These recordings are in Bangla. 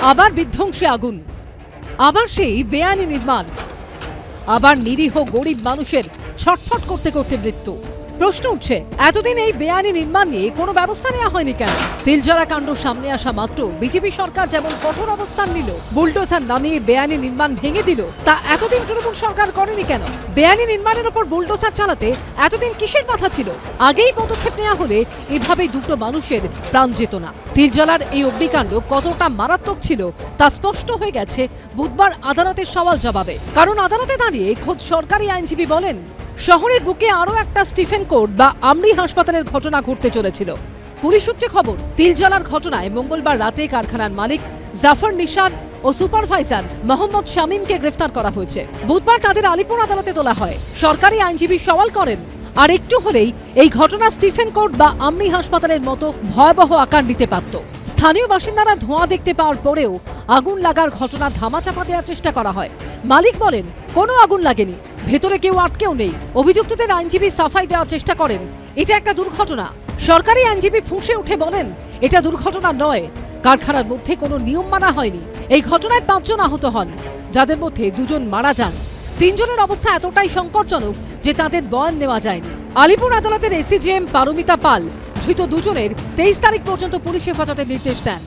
আবার বিধ্বংসী আগুন, আবার সেই বেআইনি নির্মাণ, আবার নিরীহ গরিব মানুষের ছটফট করতে করতে মৃত্যু। প্রশ্ন উঠছে, এতদিন এই বেআইনি নির্মাণ নিয়ে কোনো ব্যবস্থা নেওয়া হয়নি কেন? তিলজলা কাণ্ড সামনে আসা মাত্র বিজেপি সরকার যেমন কঠোর অবস্থান নিল, বুলডোজার নামিয়ে বেআইনি নির্মাণ ভেঙে দিল, তা এতদিন তৃণমূল সরকার করেনি কেন? বেআইনি নির্মাণের ওপর বুলডোজার চালাতে এতদিন কিসের মাথা ছিল? আগেই পদক্ষেপ নেওয়া হলে এভাবেই দুটো মানুষের প্রাণ যেত না। তিলজলার এই অগ্নিকাণ্ড কতটা মারাত্মক ছিল তা স্পষ্ট হয়ে গেছে বুধবার আদালতের সওয়াল জবাবে। কারণ আদালতে দাঁড়িয়ে খোদ সরকারি আইনজীবী বলেন, শহরের বুকে আরও একটা স্টিফেন কোর্ট বা আমরি হাসপাতালের ঘটনা ঘটতে চলেছিল। পুলিশ সূত্রে খবর, তিলজলার ঘটনায় মঙ্গলবার রাতে কারখানার মালিক জাফর নিশাদ ও সুপারভাইজার মোহাম্মদ শামীমকে গ্রেফতার করা হয়েছে। বুধবার তাদের আলিপুর আদালতে তোলা হয়। সরকারি আইনজীবী সওয়াল করেন, আর একটু হলেই এই ঘটনা স্টিফেন কোর্ট বা আমরি হাসপাতালের মতো ভয়াবহ আকার নিতে পারত। স্থানীয় বাসিন্দারা ধোঁয়া দেখতে পাওয়ার পরেও আগুন লাগার ঘটনা ধামাচাপা দেওয়ার চেষ্টা করা হয়। মালিক বলেন, কোনো আগুন লাগেনি, ভেতরে কেউ আটকেও নেই। অভিযুক্তদের আইনজীবী সাফাই দেওয়ার চেষ্টা করেন, এটা একটা দুর্ঘটনা। সরকারি আইনজীবী ফুঁসে উঠে বলেন, এটা দুর্ঘটনা নয়, কারখানার মধ্যে কোনো নিয়ম মানা হয়নি। এই ঘটনায় 5 জন আহত হন, যাদের মধ্যে 2 জন মারা যান। 3 জনের অবস্থা এতটাই সংকটজনক যে তাদের বয়ান নেওয়া যায়নি। আলিপুর আদালতের এসিজেএম পারমিতা পাল ধৃত 2 জনের 23 তারিখ পর্যন্ত পুলিশ হেফাজতের নির্দেশ দেন।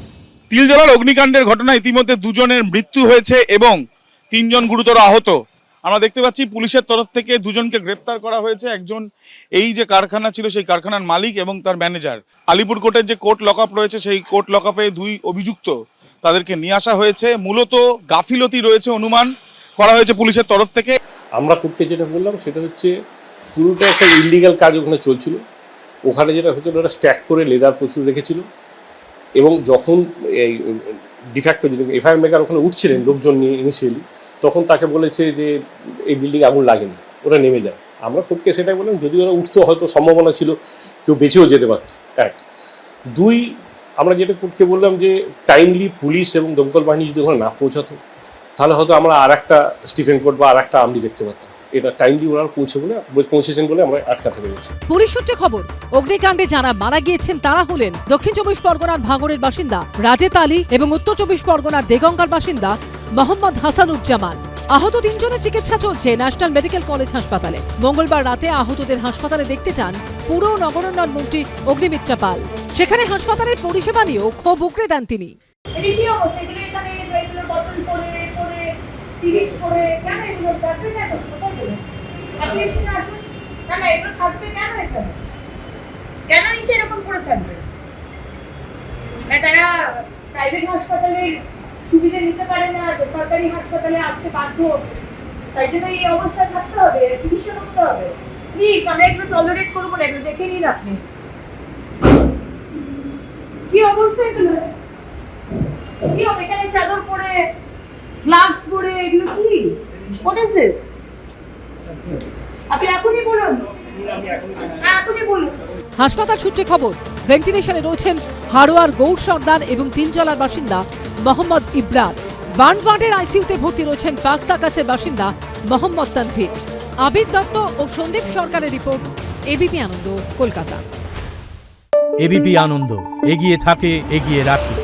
তিলজলার অগ্নিকাণ্ডের ঘটনায় ইতিমধ্যে 2 জনের মৃত্যু হয়েছে এবং 3 জন গুরুতর আহত। আমরা দেখতে পাচ্ছি পুলিশের তরফ থেকে 2 জনকে গ্রেপ্তার করা হয়েছে। একজন এই যে কারখানা ছিল সেই কারখানার মালিক এবং তার ম্যানেজার। আলিপুর কোর্টের যে কোর্ট লকআপ রয়েছে সেই কোর্ট লকআপে 2 অভিযুক্ত তাদেরকে নিয়ে আসা হয়েছে। মূলত গাফিলতি রয়েছে অনুমান করা হয়েছে পুলিশের তরফ থেকে। আমরা কোর্টকে যেটা বললাম সেটা হচ্ছে পুরোটা একটা ইলিগাল কাজ ওখানে চলছিল। ওখানে যেটা হচ্ছিল ওরা স্ট্যাক করে লেদার প্রচুর রেখেছিল এবং যখন এই ডিফ্যাক্টো যদি এফআইআর মেকার ওখানে উঠছিলেন লোকজন নিয়ে ইনিশিয়ালি, তখন তাকে বলেছে যে এই বিল্ডিং আগুন লাগেনি, ওরা নেমে যায়। আমরা কোর্টকে সেটাই বললাম, যদি ওরা উঠতে হয়তো সম্ভাবনা ছিল কেউ বেঁচেও যেতে পারত। 1, 2 আমরা যেটা কোর্টকে বললাম যে টাইমলি পুলিশ এবং দমকল বাহিনী যদি ওখানে না পৌঁছাতো তাহলে হয়তো আমরা আর একটা স্টিফেন কোর্ট বা আর একটা আমলি দেখতে পারতাম। এটা টাইমলি ওনারা পৌঁছেছেন বলে আমরা আটকাতে পেরেছি। পুলিশ সূত্রে খবর, অগ্নিকাণ্ডে যারা মারা গিয়েছেন তারা হলেন দক্ষিণ 24 পরগনার ভাঙড়ের বাসিন্দা রাজেত আলী এবং উত্তর 24 পরগনার দেগঙ্গার বাসিন্দা মোহাম্মদ হাসানুজ্জামান। আহত 3 জনের চিকিৎসা চলছে ন্যাশনাল মেডিকেল কলেজ হাসপাতালে। মঙ্গলবার রাতে আহতদের হাসপাতালে দেখতে চান পুর ও নগরোন্নয়ন মন্ত্রী অগ্নিমিত্রা পাল। সেখানে হাসপাতালের পরিষেবা নিয়েও ক্ষোভ উগরে দেন তিনি। তারা প্রাইভেট হাসপাতালের সুবিধা নিতে পারে না, সরকারি হাসপাতালে আসতে বাধ্য, তাই জন্য এই অবস্থা থাকতে হবে, চিকিৎসা করতে হবে। প্লিজ আমরা একটু টলারেট করবো না, একটু দেখে নিন আপনি কি অবস্থা। এগুলো কি হবে? এখানে চাদর পরে, গ্লাভস পরে, এগুলো কি? What is this? আপনি এখনই বলুন, এখনই বলুন। হাসপাতাল সূত্রে খবর, ভেন্টিলেশনে রয়েছেন হাড়োয়ার গৌর সর্দার এবং তিলজলার বাসিন্দা মোহাম্মদ ইব্রার। বার্ন ওয়ার্ডের আইসিইউতে ভর্তি রয়েছেন পাক সাকাসের বাসিন্দা মোহাম্মদ তানভীর। আবিদ দত্ত ও সন্দীপ সরকারের রিপোর্ট, এবিপি আনন্দ, কলকাতা। এবিপি আনন্দ, এগিয়ে থাকে, এগিয়ে রাখে।